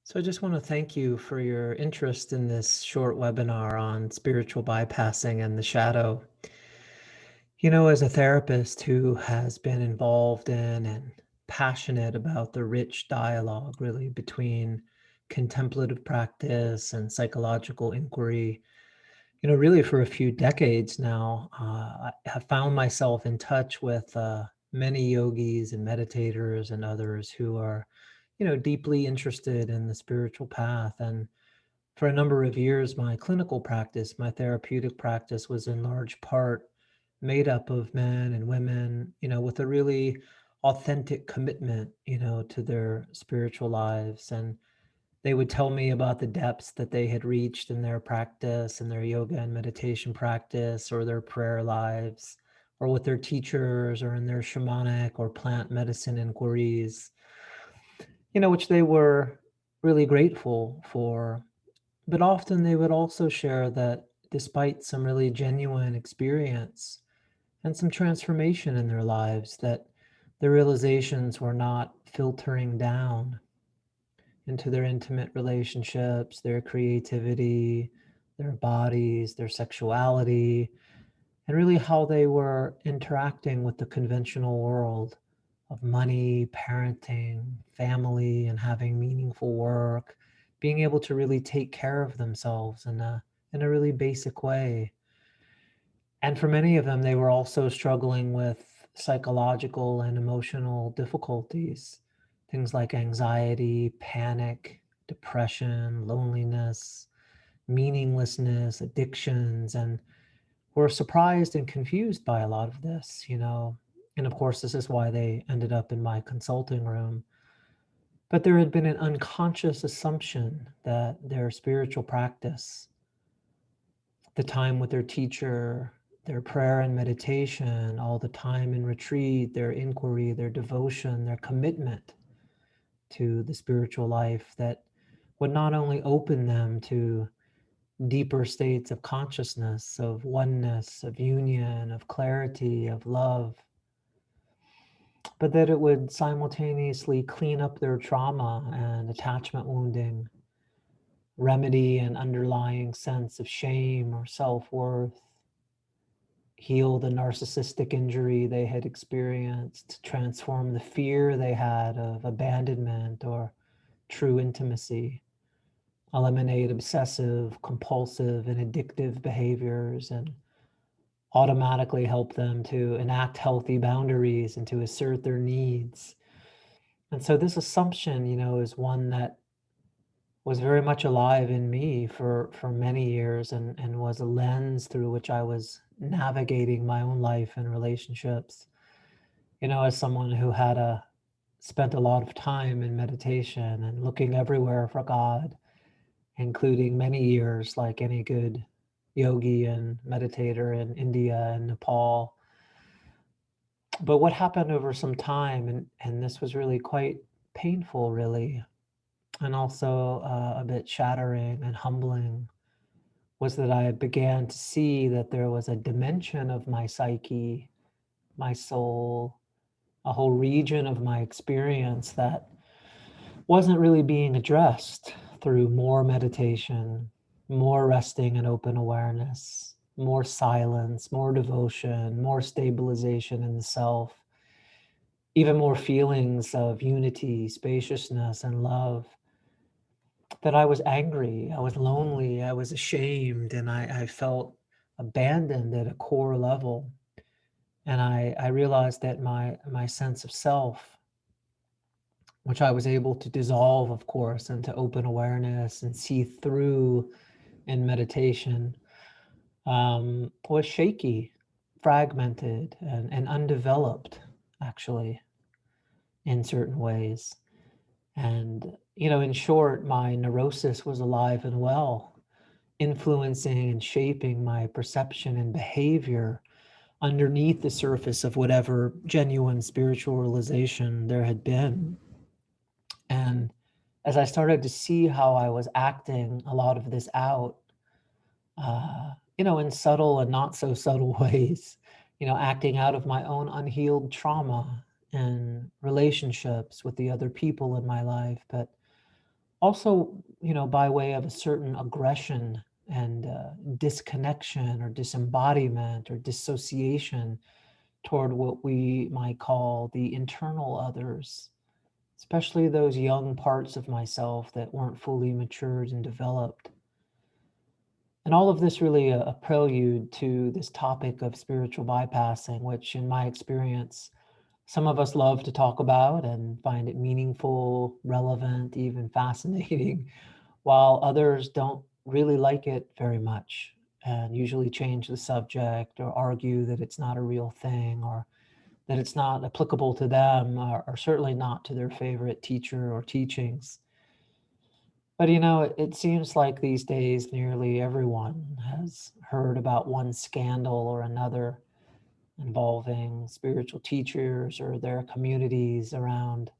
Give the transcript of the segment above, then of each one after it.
So I just want to thank you for your interest in this short webinar on spiritual bypassing and the shadow. As a therapist who has been involved in and passionate about the rich dialogue really between contemplative practice and psychological inquiry, really for a few decades now, I have found myself in touch with many yogis and meditators and others who are, deeply interested in the spiritual path. And for a number of years, my clinical practice, my therapeutic practice was in large part made up of men and women, with a really authentic commitment, to their spiritual lives. And they would tell me about the depths that they had reached in their practice and their yoga and meditation practice or their prayer lives or with their teachers or in their shamanic or plant medicine inquiries, which they were really grateful for. But often they would also share that despite some really genuine experience and some transformation in their lives, that the realizations were not filtering down into their intimate relationships, their creativity, their bodies, their sexuality, and really how they were interacting with the conventional world of money, parenting, family, and having meaningful work, being able to really take care of themselves in a really basic way. And for many of them, they were also struggling with psychological and emotional difficulties, things like anxiety, panic, depression, loneliness, meaninglessness, addictions, and were surprised and confused by a lot of this. And of course, this is why they ended up in my consulting room. But there had been an unconscious assumption that their spiritual practice, the time with their teacher, their prayer and meditation, all the time in retreat, their inquiry, their devotion, their commitment to the spiritual life, that would not only open them to deeper states of consciousness, of oneness, of union, of clarity, of love, but that it would simultaneously clean up their trauma and attachment wounding, remedy an underlying sense of shame or self-worth, heal the narcissistic injury they had experienced, transform the fear they had of abandonment or true intimacy, eliminate obsessive, compulsive, and addictive behaviors, and automatically help them to enact healthy boundaries and to assert their needs. And so this assumption, is one that was very much alive in me for many years, and was a lens through which I was navigating my own life and relationships. As someone who had spent a lot of time in meditation and looking everywhere for God, including many years like any good yogi and meditator in India and Nepal. But what happened over some time, and this was really quite painful, really, and also a bit shattering and humbling, was that I began to see that there was a dimension of my psyche, my soul, a whole region of my experience that wasn't really being addressed through more meditation, more resting and open awareness, more silence, more devotion, more stabilization in the self, even more feelings of unity, spaciousness, and love. That I was angry, I was lonely, I was ashamed, and I felt abandoned at a core level. And I realized that my sense of self, which I was able to dissolve, of course, into open awareness and see through in meditation, was shaky, fragmented, and undeveloped, actually, in certain ways. And, in short, my neurosis was alive and well, influencing and shaping my perception and behavior underneath the surface of whatever genuine spiritual realization there had been. And as I started to see how I was acting a lot of this out, in subtle and not so subtle ways, acting out of my own unhealed trauma and relationships with the other people in my life, but Also, by way of a certain aggression and disconnection or disembodiment or dissociation toward what we might call the internal others, especially those young parts of myself that weren't fully matured and developed. And all of this really a prelude to this topic of spiritual bypassing, which in my experience, some of us love to talk about and find it meaningful, relevant, even fascinating, while others don't really like it very much and usually change the subject or argue that it's not a real thing or that it's not applicable to them or certainly not to their favorite teacher or teachings. But it seems like these days nearly everyone has heard about one scandal or another involving spiritual teachers or their communities around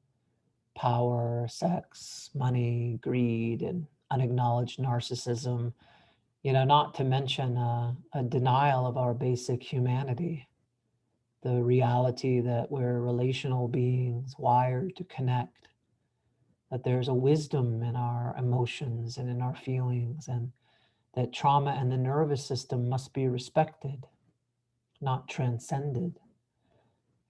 power, sex, money, greed, and unacknowledged narcissism, not to mention a denial of our basic humanity, the reality that we're relational beings wired to connect, that there's a wisdom in our emotions and in our feelings, and that trauma and the nervous system must be respected, not transcended,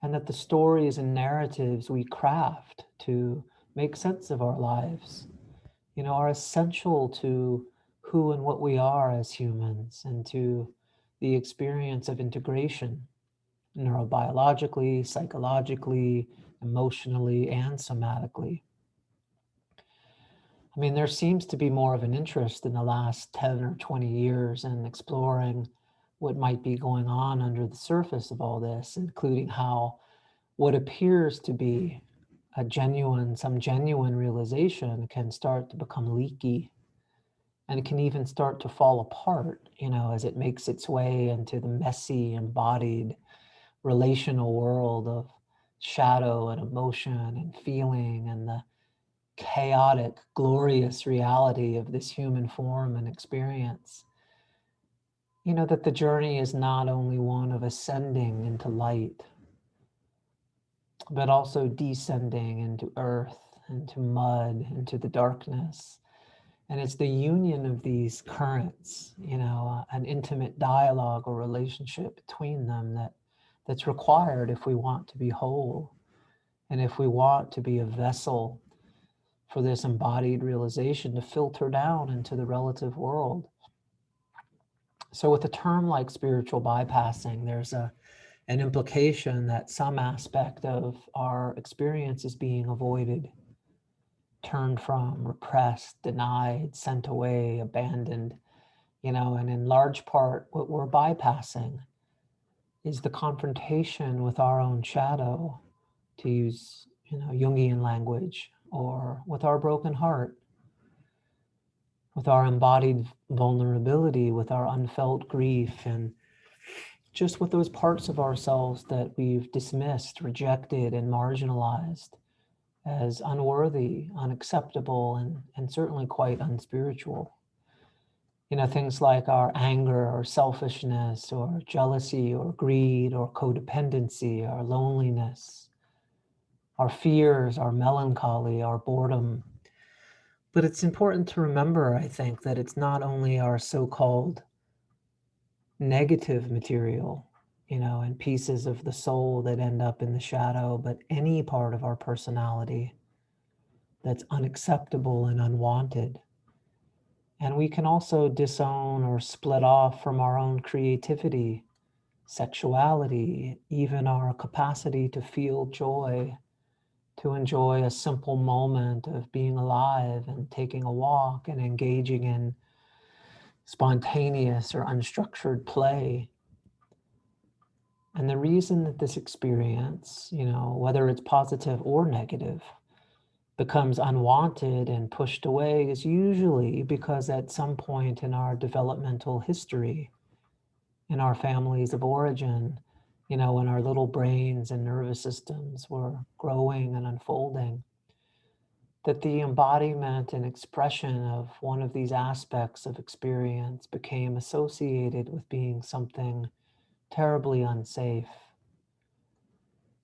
and that the stories and narratives we craft to make sense of our lives, are essential to who and what we are as humans and to the experience of integration neurobiologically, psychologically, emotionally, and somatically. I mean, there seems to be more of an interest in the last 10 or 20 years in exploring what might be going on under the surface of all this, including how what appears to be some genuine realization can start to become leaky and it can even start to fall apart, as it makes its way into the messy, embodied, relational world of shadow and emotion and feeling and the chaotic, glorious reality of this human form and experience. That the journey is not only one of ascending into light, but also descending into earth, into mud, into the darkness. And it's the union of these currents, an intimate dialogue or relationship between them that's required if we want to be whole and if we want to be a vessel for this embodied realization to filter down into the relative world. So with a term like spiritual bypassing, there's an implication that some aspect of our experience is being avoided, turned from, repressed, denied, sent away, abandoned, and in large part, what we're bypassing is the confrontation with our own shadow, to use, Jungian language, or with our broken heart, with our embodied vulnerability, with our unfelt grief, and just with those parts of ourselves that we've dismissed, rejected, and marginalized as unworthy, unacceptable, and certainly quite unspiritual. Things like our anger or selfishness or jealousy or greed or codependency, our loneliness, our fears, our melancholy, our boredom. But it's important to remember, I think, that it's not only our so-called negative material, and pieces of the soul that end up in the shadow, but any part of our personality that's unacceptable and unwanted. And we can also disown or split off from our own creativity, sexuality, even our capacity to feel joy, to enjoy a simple moment of being alive and taking a walk and engaging in spontaneous or unstructured play. And the reason that this experience, whether it's positive or negative, becomes unwanted and pushed away is usually because at some point in our developmental history, in our families of origin, when our little brains and nervous systems were growing and unfolding, that the embodiment and expression of one of these aspects of experience became associated with being something terribly unsafe.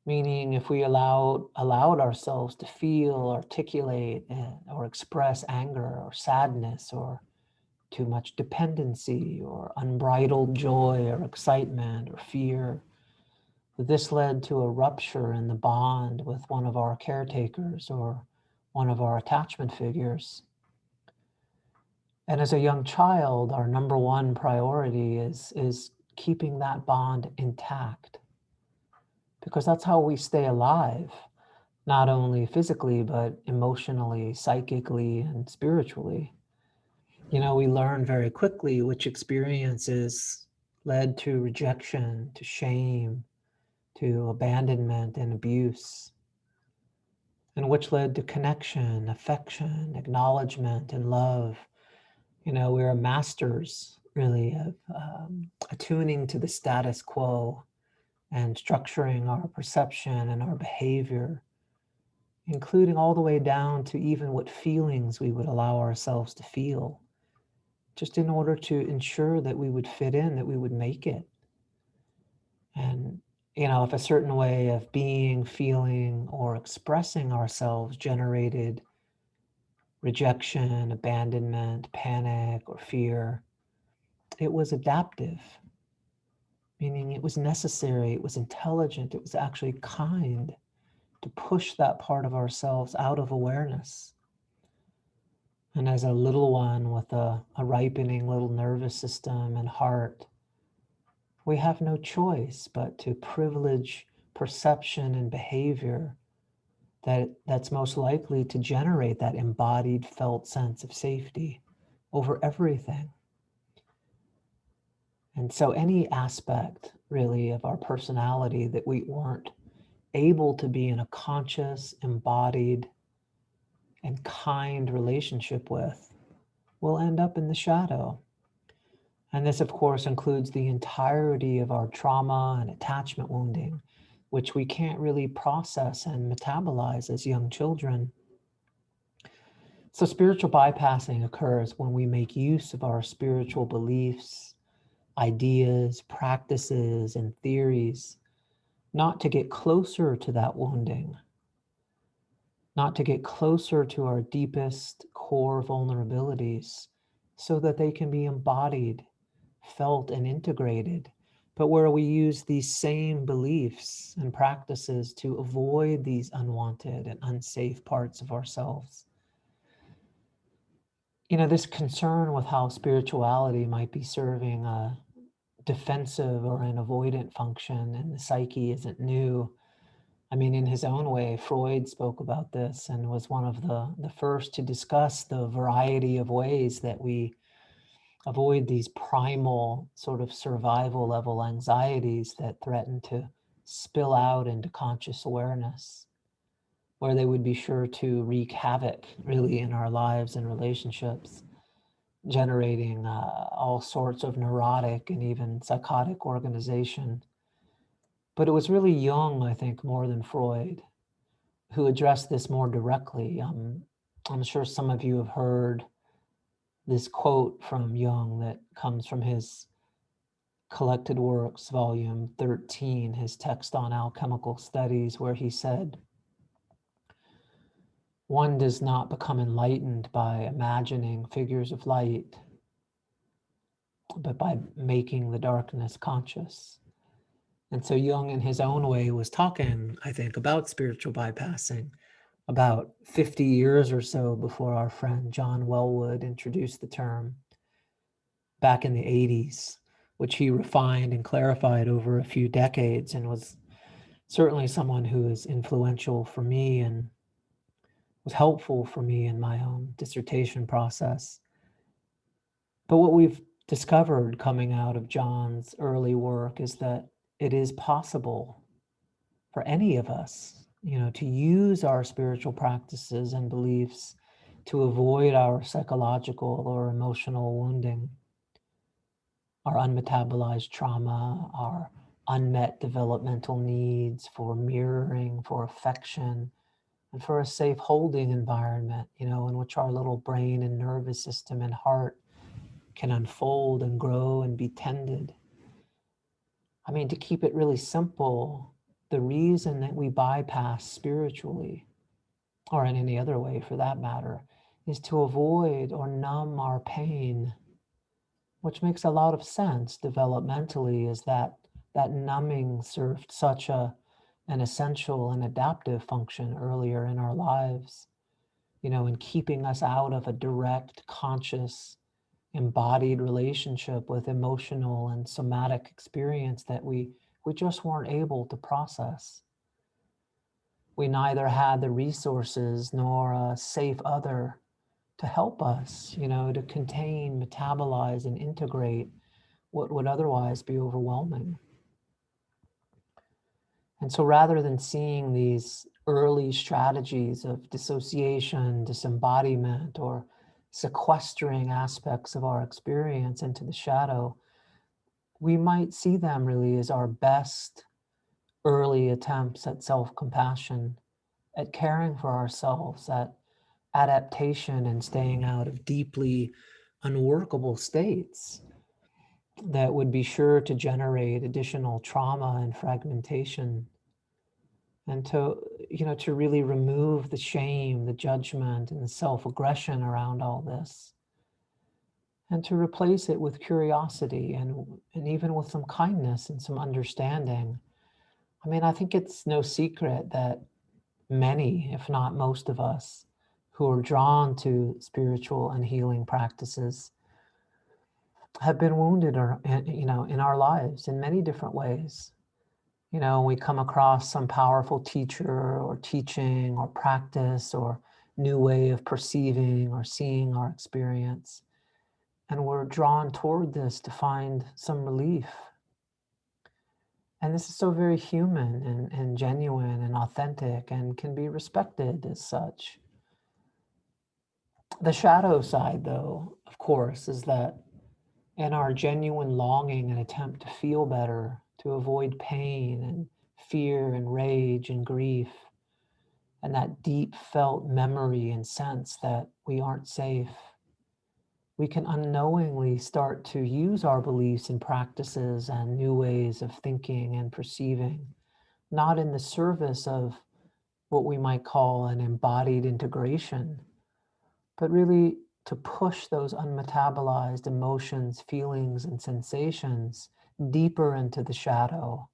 Meaning if we allowed ourselves to feel, articulate, or express anger or sadness or too much dependency or unbridled joy or excitement or fear, this led to a rupture in the bond with one of our caretakers or one of our attachment figures. And as a young child, our number one priority is keeping that bond intact, because that's how we stay alive, not only physically, but emotionally, psychically, and spiritually. We learn very quickly which experiences led to rejection, to shame, to abandonment and abuse, and which led to connection, affection, acknowledgement, and love. We're masters, really, of attuning to the status quo and structuring our perception and our behavior, including all the way down to even what feelings we would allow ourselves to feel, just in order to ensure that we would fit in, that we would make it. And, if a certain way of being, feeling, or expressing ourselves generated rejection, abandonment, panic, or fear, it was adaptive, meaning it was necessary, it was intelligent, it was actually kind to push that part of ourselves out of awareness. And as a little one with a ripening little nervous system and heart, we have no choice but to privilege perception and behavior that's most likely to generate that embodied felt sense of safety over everything. And so any aspect really of our personality that we weren't able to be in a conscious, embodied, and kind relationship with will end up in the shadow. And this, of course, includes the entirety of our trauma and attachment wounding, which we can't really process and metabolize as young children. So spiritual bypassing occurs when we make use of our spiritual beliefs, ideas, practices, and theories, not to get closer to that wounding, not to get closer to our deepest core vulnerabilities so that they can be embodied, felt, and integrated, but where we use these same beliefs and practices to avoid these unwanted and unsafe parts of ourselves. This concern with how spirituality might be serving a defensive or an avoidant function in the psyche isn't new. In his own way, Freud spoke about this and was one of the first to discuss the variety of ways that we avoid these primal sort of survival level anxieties that threaten to spill out into conscious awareness, where they would be sure to wreak havoc really in our lives and relationships, generating all sorts of neurotic and even psychotic organization. But it was really Jung, I think, more than Freud, who addressed this more directly. I'm sure some of you have heard this quote from Jung that comes from his Collected Works, volume 13, his text on alchemical studies, where he said, "One does not become enlightened by imagining figures of light, but by making the darkness conscious." And so Jung, in his own way, was talking, I think, about spiritual bypassing about 50 years or so before our friend John Wellwood introduced the term back in the 80s, which he refined and clarified over a few decades, and was certainly someone who is influential for me and was helpful for me in my own dissertation process. But what we've discovered coming out of John's early work is that it is possible for any of us, to use our spiritual practices and beliefs to avoid our psychological or emotional wounding, our unmetabolized trauma, our unmet developmental needs for mirroring, for affection, and for a safe holding environment, in which our little brain and nervous system and heart can unfold and grow and be tended. To keep it really simple, the reason that we bypass spiritually, or in any other way for that matter, is to avoid or numb our pain, which makes a lot of sense developmentally, is that numbing served such an essential and adaptive function earlier in our lives, in keeping us out of a direct, conscious, embodied relationship with emotional and somatic experience that we just weren't able to process. We neither had the resources nor a safe other to help us, to contain, metabolize, and integrate what would otherwise be overwhelming. And so rather than seeing these early strategies of dissociation, disembodiment, or sequestering aspects of our experience into the shadow, we might see them really as our best early attempts at self-compassion, at caring for ourselves, at adaptation and staying out of deeply unworkable states that would be sure to generate additional trauma and fragmentation. And to really remove the shame, the judgment, and the self-aggression around all this, and to replace it with curiosity and even with some kindness and some understanding. I mean, I think it's no secret that many, if not most of us, who are drawn to spiritual and healing practices have been wounded, or in our lives in many different ways. We come across some powerful teacher or teaching or practice or new way of perceiving or seeing our experience, and we're drawn toward this to find some relief. And this is so very human and genuine and authentic and can be respected as such. The shadow side, though, of course, is that in our genuine longing and attempt to feel better, to avoid pain and fear and rage and grief, and that deep felt memory and sense that we aren't safe, we can unknowingly start to use our beliefs and practices and new ways of thinking and perceiving, not in the service of what we might call an embodied integration, but really to push those unmetabolized emotions, feelings, and sensations deeper into the shadow,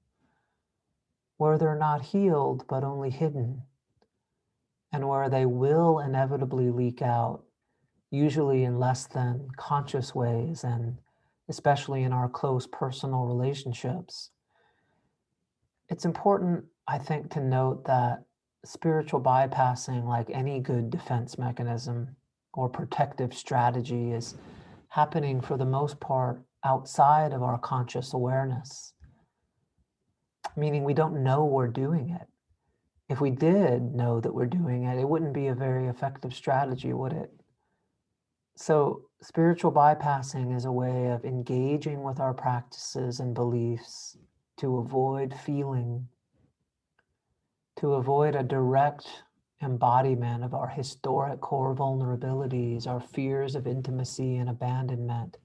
where they're not healed, but only hidden, and where they will inevitably leak out, usually in less than conscious ways, and especially in our close personal relationships. It's important, I think, to note that spiritual bypassing, like any good defense mechanism or protective strategy, is happening for the most part outside of our conscious awareness, meaning we don't know we're doing it. If we did know that we're doing it, it wouldn't be a very effective strategy, would it? So spiritual bypassing is a way of engaging with our practices and beliefs to avoid feeling, to avoid a direct embodiment of our historic core vulnerabilities, our fears of intimacy and abandonment,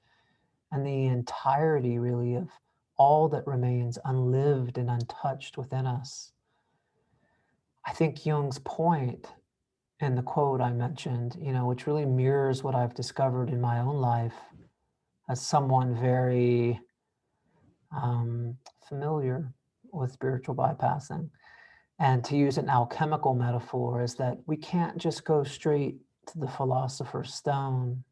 and the entirety really of all that remains unlived and untouched within us. I think Jung's point in the quote I mentioned, which really mirrors what I've discovered in my own life as someone very familiar with spiritual bypassing. And to use an alchemical metaphor, is that we can't just go straight to the philosopher's stone,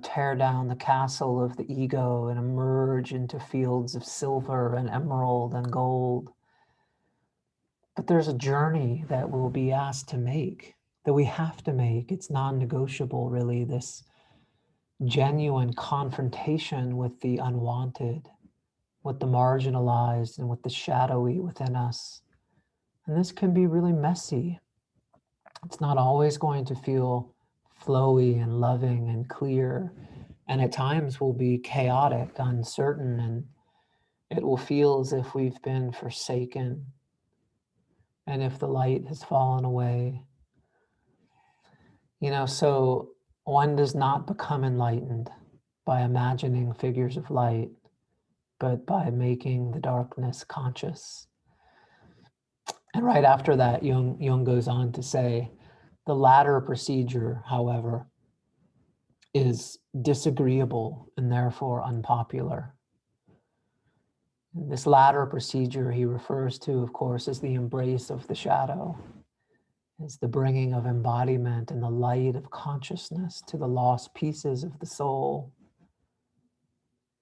tear down the castle of the ego and emerge into fields of silver and emerald and gold. But there's a journey that we'll be asked to make, that we have to make. It's non-negotiable, really, this genuine confrontation with the unwanted, with the marginalized, and with the shadowy within us. And this can be really messy. It's not always going to feel flowy and loving and clear. And at times will be chaotic, uncertain, and it will feel as if we've been forsaken and if the light has fallen away. So one does not become enlightened by imagining figures of light, but by making the darkness conscious. And right after that, Jung goes on to say, the latter procedure, however, is disagreeable and therefore unpopular. And this latter procedure he refers to, of course, as the embrace of the shadow. It's the bringing of embodiment and the light of consciousness to the lost pieces of the soul,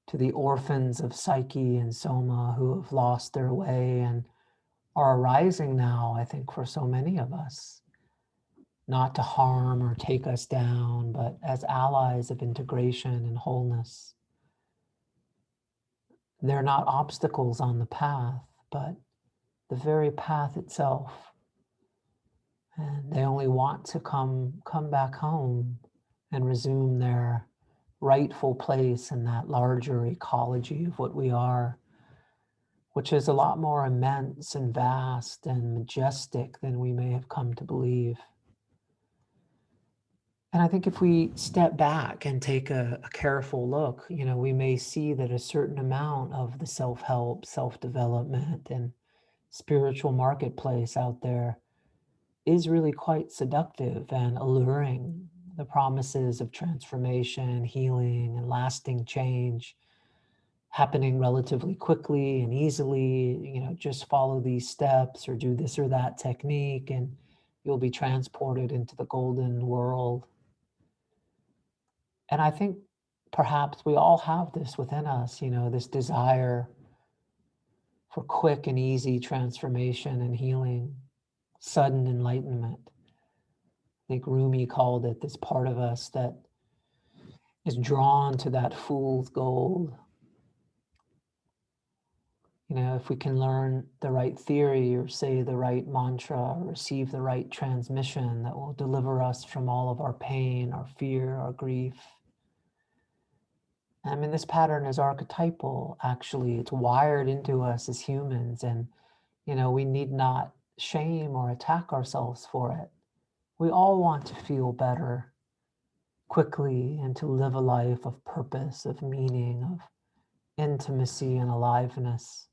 to the orphans of psyche and soma who have lost their way and are arising now, I think, for so many of us, not to harm or take us down, but as allies of integration and wholeness. They're not obstacles on the path, but the very path itself. And they only want to come back home and resume their rightful place in that larger ecology of what we are, which is a lot more immense and vast and majestic than we may have come to believe. And I think if we step back and take a careful look, we may see that a certain amount of the self-help, self-development, and spiritual marketplace out there is really quite seductive and alluring. The promises of transformation, healing, and lasting change happening relatively quickly and easily. Just follow these steps or do this or that technique and you'll be transported into the golden world. And I think perhaps we all have this within us, this desire for quick and easy transformation and healing, sudden enlightenment. I think Rumi called it this part of us that is drawn to that fool's gold. If we can learn the right theory or say the right mantra or receive the right transmission that will deliver us from all of our pain, our fear, our grief. I mean, this pattern is archetypal, actually. It's wired into us as humans, and, we need not shame or attack ourselves for it. We all want to feel better quickly and to live a life of purpose, of meaning, of intimacy and aliveness.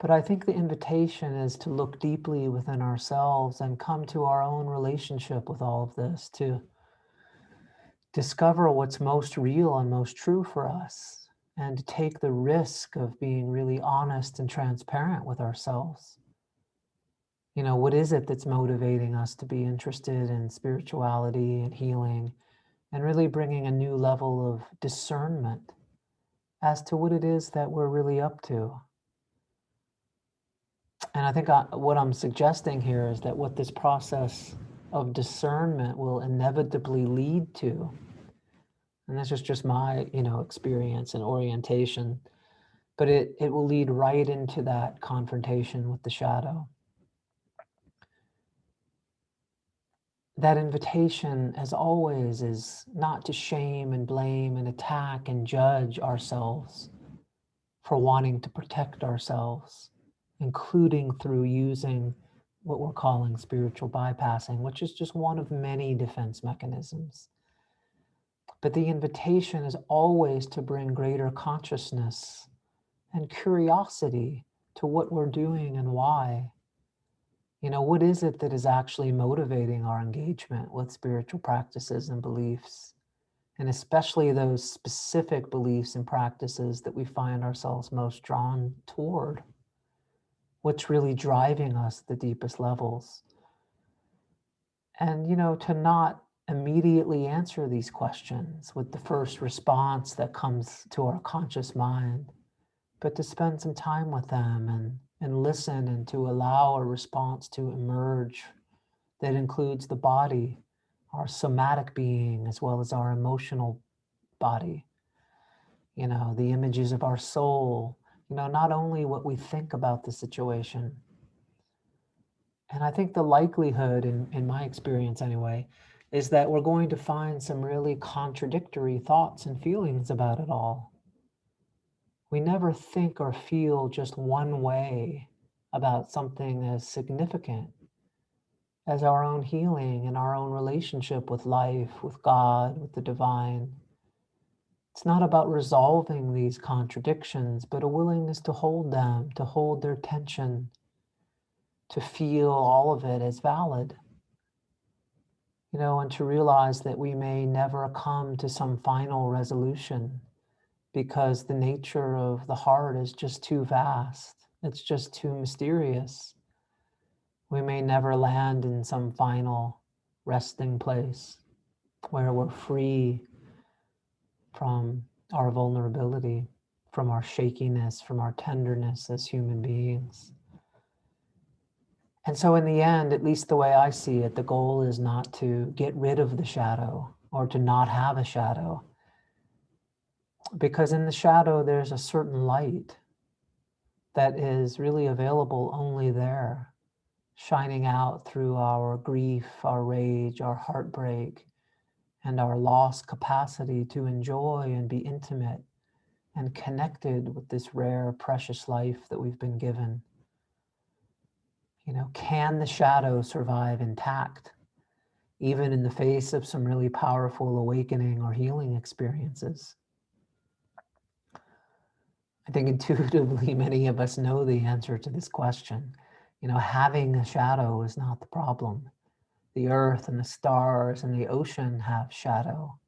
But I think the invitation is to look deeply within ourselves and come to our own relationship with all of this, to discover what's most real and most true for us, and to take the risk of being really honest and transparent with ourselves. What is it that's motivating us to be interested in spirituality and healing and really bringing a new level of discernment as to what it is that we're really up to? And I think what I'm suggesting here is that what this process of discernment will inevitably lead to, and this is just my, experience and orientation, but it will lead right into that confrontation with the shadow. That invitation, as always, is not to shame and blame and attack and judge ourselves for wanting to protect ourselves, including through using what we're calling spiritual bypassing, which is just one of many defense mechanisms. But the invitation is always to bring greater consciousness and curiosity to what we're doing and why. What is it that is actually motivating our engagement with spiritual practices and beliefs? And especially those specific beliefs and practices that we find ourselves most drawn toward. What's really driving us at the deepest levels? And, to not immediately answer these questions with the first response that comes to our conscious mind, but to spend some time with them and listen and to allow a response to emerge that includes the body, our somatic being, as well as our emotional body, the images of our soul, not only what we think about the situation. And I think the likelihood, in my experience anyway, is that we're going to find some really contradictory thoughts and feelings about it all. We never think or feel just one way about something as significant as our own healing and our own relationship with life, with God, with the divine. It's not about resolving these contradictions, but a willingness to hold them, to hold their tension, to feel all of it as valid, and to realize that we may never come to some final resolution because the nature of the heart is just too vast. It's just too mysterious. We may never land in some final resting place where we're free from our vulnerability, from our shakiness, from our tenderness as human beings. And so in the end, at least the way I see it, the goal is not to get rid of the shadow or to not have a shadow. Because in the shadow, there's a certain light that is really available only there, shining out through our grief, our rage, our heartbreak, and our lost capacity to enjoy and be intimate and connected with this rare, precious life that we've been given. Can the shadow survive intact, even in the face of some really powerful awakening or healing experiences? I think intuitively many of us know the answer to this question. Having a shadow is not the problem. The earth and the stars and the ocean have shadow.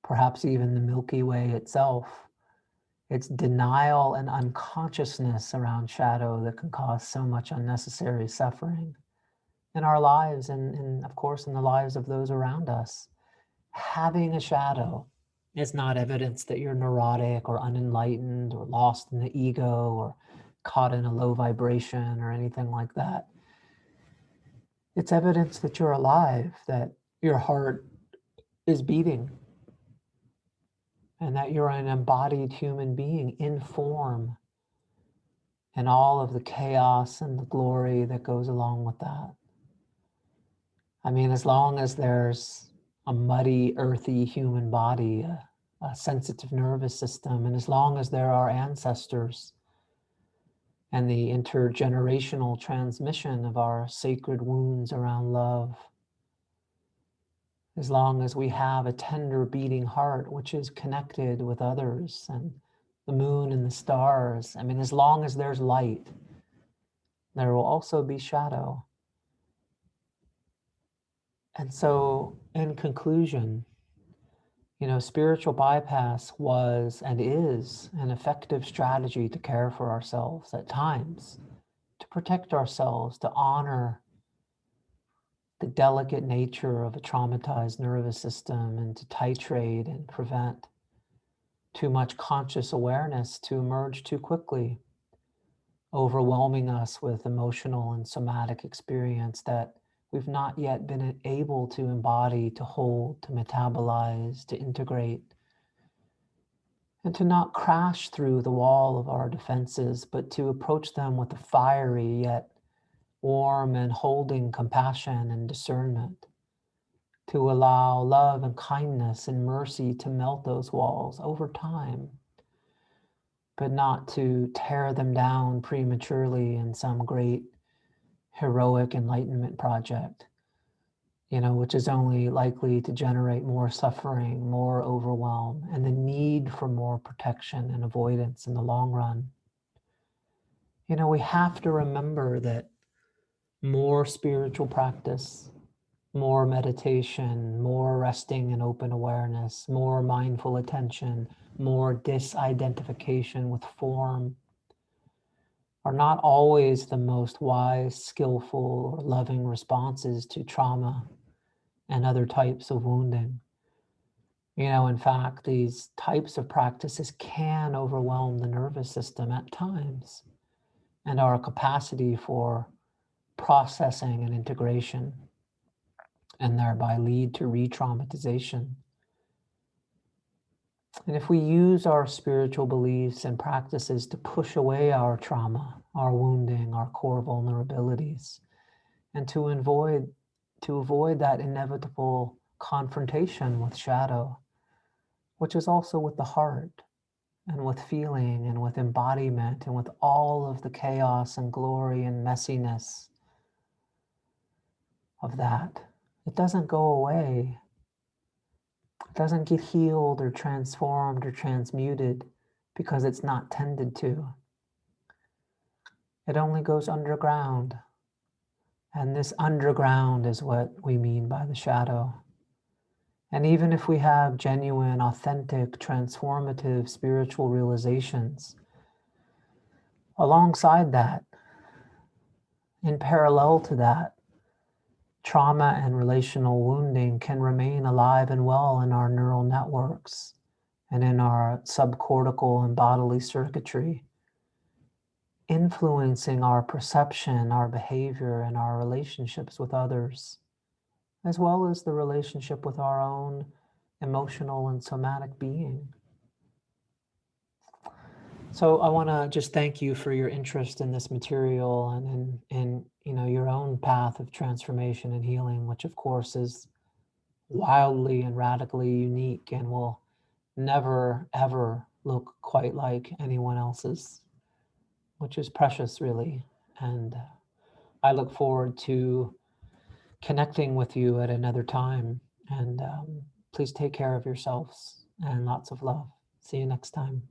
Perhaps even the Milky Way itself. It's denial and unconsciousness around shadow that can cause so much unnecessary suffering in our lives and of course in the lives of those around us. Having a shadow is not evidence that you're neurotic or unenlightened or lost in the ego or caught in a low vibration or anything like that. It's evidence that you're alive, that your heart is beating, and that you're an embodied human being in form, and all of the chaos and the glory that goes along with that. I mean, as long as there's a muddy, earthy human body, a sensitive nervous system, and as long as there are ancestors and the intergenerational transmission of our sacred wounds around love, as long as we have a tender beating heart which is connected with others and the moon and the stars, I mean, as long as there's light, there will also be shadow. And so, in conclusion, spiritual bypass was and is an effective strategy to care for ourselves at times, to protect ourselves, to honor the delicate nature of a traumatized nervous system, and to titrate and prevent too much conscious awareness to emerge too quickly, overwhelming us with emotional and somatic experience that we've not yet been able to embody, to hold, to metabolize, to integrate, and to not crash through the wall of our defenses, but to approach them with a fiery yet warm and holding compassion and discernment, to allow love and kindness and mercy to melt those walls over time, but not to tear them down prematurely in some great heroic enlightenment project, which is only likely to generate more suffering, more overwhelm, and the need for more protection and avoidance in the long run. We have to remember that more spiritual practice, more meditation, more resting and open awareness, more mindful attention, more disidentification with form are not always the most wise, skillful, or loving responses to trauma and other types of wounding. In fact, these types of practices can overwhelm the nervous system at times and our capacity for processing and integration, and thereby lead to re-traumatization. And if we use our spiritual beliefs and practices to push away our trauma, our wounding, our core vulnerabilities, and to avoid that inevitable confrontation with shadow, which is also with the heart and with feeling and with embodiment and with all of the chaos and glory and messiness of that, it doesn't go away. It doesn't get healed or transformed or transmuted because it's not tended to. It only goes underground. And this underground is what we mean by the shadow. And even if we have genuine, authentic, transformative spiritual realizations, alongside that, in parallel to that, trauma and relational wounding can remain alive and well in our neural networks and in our subcortical and bodily circuitry, influencing our perception, our behavior, and our relationships with others, as well as the relationship with our own emotional and somatic being. So I want to just thank you for your interest in this material and in your own path of transformation and healing, which of course is wildly and radically unique and will never ever look quite like anyone else's, which is precious, really. And I look forward to connecting with you at another time. And please take care of yourselves and lots of love. See you next time.